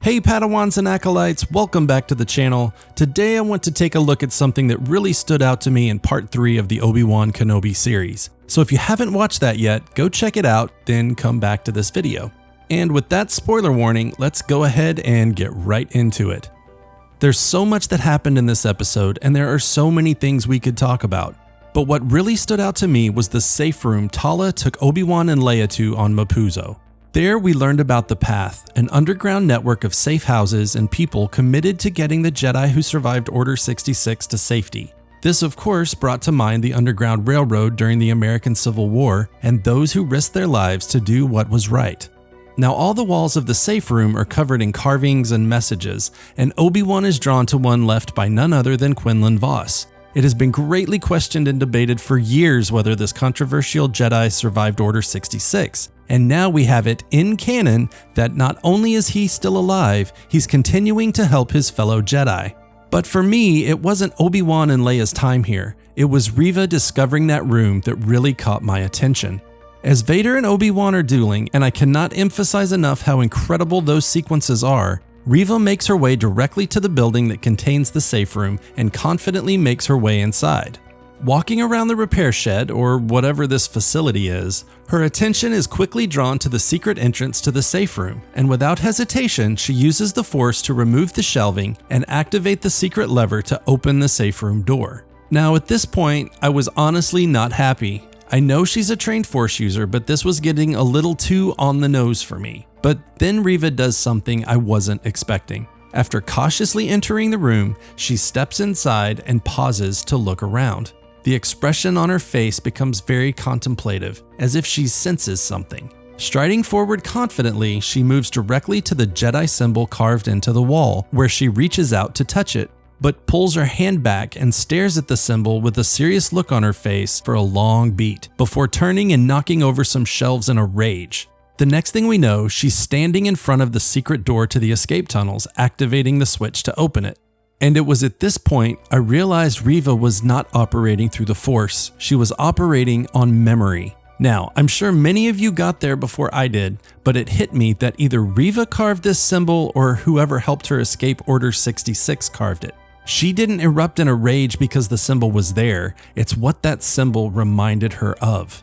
Hey Padawans and Acolytes, welcome back to the channel. Today I want to take a look at something that really stood out to me in part 3 of the Obi-Wan Kenobi series. So if you haven't watched that yet, go check it out, then come back to this video. And with that spoiler warning, let's go ahead and get right into it. There's so much that happened in this episode, and there are so many things we could talk about. But what really stood out to me was the safe room Tala took Obi-Wan and Leia to on Mapuzo. There we learned about the Path, an underground network of safe houses and people committed to getting the Jedi who survived Order 66 to safety. This of course brought to mind the Underground Railroad during the American Civil War and those who risked their lives to do what was right. Now all the walls of the safe room are covered in carvings and messages, and Obi-Wan is drawn to one left by none other than Quinlan Vos. It has been greatly questioned and debated for years whether this controversial Jedi survived Order 66. And now we have it in canon that not only is he still alive, he's continuing to help his fellow Jedi. But for me, it wasn't Obi-Wan and Leia's time here. It was Reva discovering that room that really caught my attention. As Vader and Obi-Wan are dueling, and I cannot emphasize enough how incredible those sequences are, Reva makes her way directly to the building that contains the safe room and confidently makes her way inside. Walking around the repair shed, or whatever this facility is, her attention is quickly drawn to the secret entrance to the safe room, and without hesitation, she uses the Force to remove the shelving and activate the secret lever to open the safe room door. Now at this point, I was honestly not happy. I know she's a trained Force user, but this was getting a little too on the nose for me. But then Reva does something I wasn't expecting. After cautiously entering the room, she steps inside and pauses to look around. The expression on her face becomes very contemplative, as if she senses something. Striding forward confidently, she moves directly to the Jedi symbol carved into the wall, where she reaches out to touch it, but pulls her hand back and stares at the symbol with a serious look on her face for a long beat, before turning and knocking over some shelves in a rage. The next thing we know, she's standing in front of the secret door to the escape tunnels, activating the switch to open it. And it was at this point I realized Reva was not operating through the Force, she was operating on memory. Now, I'm sure many of you got there before I did, but it hit me that either Reva carved this symbol or whoever helped her escape Order 66 carved it. She didn't erupt in a rage because the symbol was there, it's what that symbol reminded her of.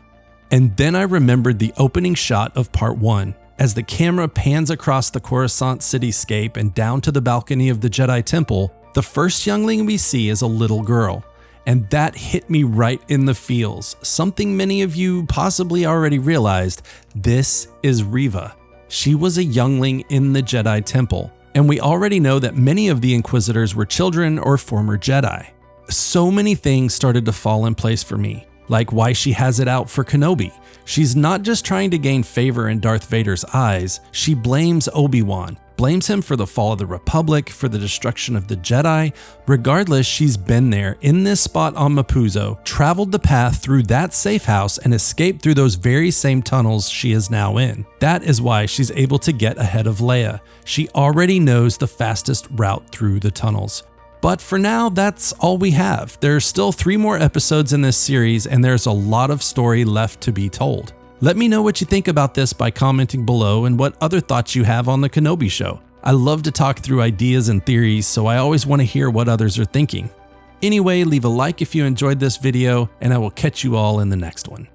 And then I remembered the opening shot of part 1. As the camera pans across the Coruscant cityscape and down to the balcony of the Jedi Temple, the first youngling we see is a little girl. And that hit me right in the feels, something many of you possibly already realized. This is Reva. She was a youngling in the Jedi Temple, and we already know that many of the Inquisitors were children or former Jedi. So many things started to fall in place for me, like why she has it out for Kenobi. She's not just trying to gain favor in Darth Vader's eyes, she blames Obi-Wan. Blames him for the fall of the Republic, for the destruction of the Jedi. Regardless, she's been there, in this spot on Mapuzo, traveled the path through that safe house and escaped through those very same tunnels she is now in. That is why she's able to get ahead of Leia. She already knows the fastest route through the tunnels. But for now, that's all we have. There's still 3 more episodes in this series, and there's a lot of story left to be told. Let me know what you think about this by commenting below and what other thoughts you have on the Kenobi show. I love to talk through ideas and theories, so I always want to hear what others are thinking. Anyway, leave a like if you enjoyed this video, and I will catch you all in the next one.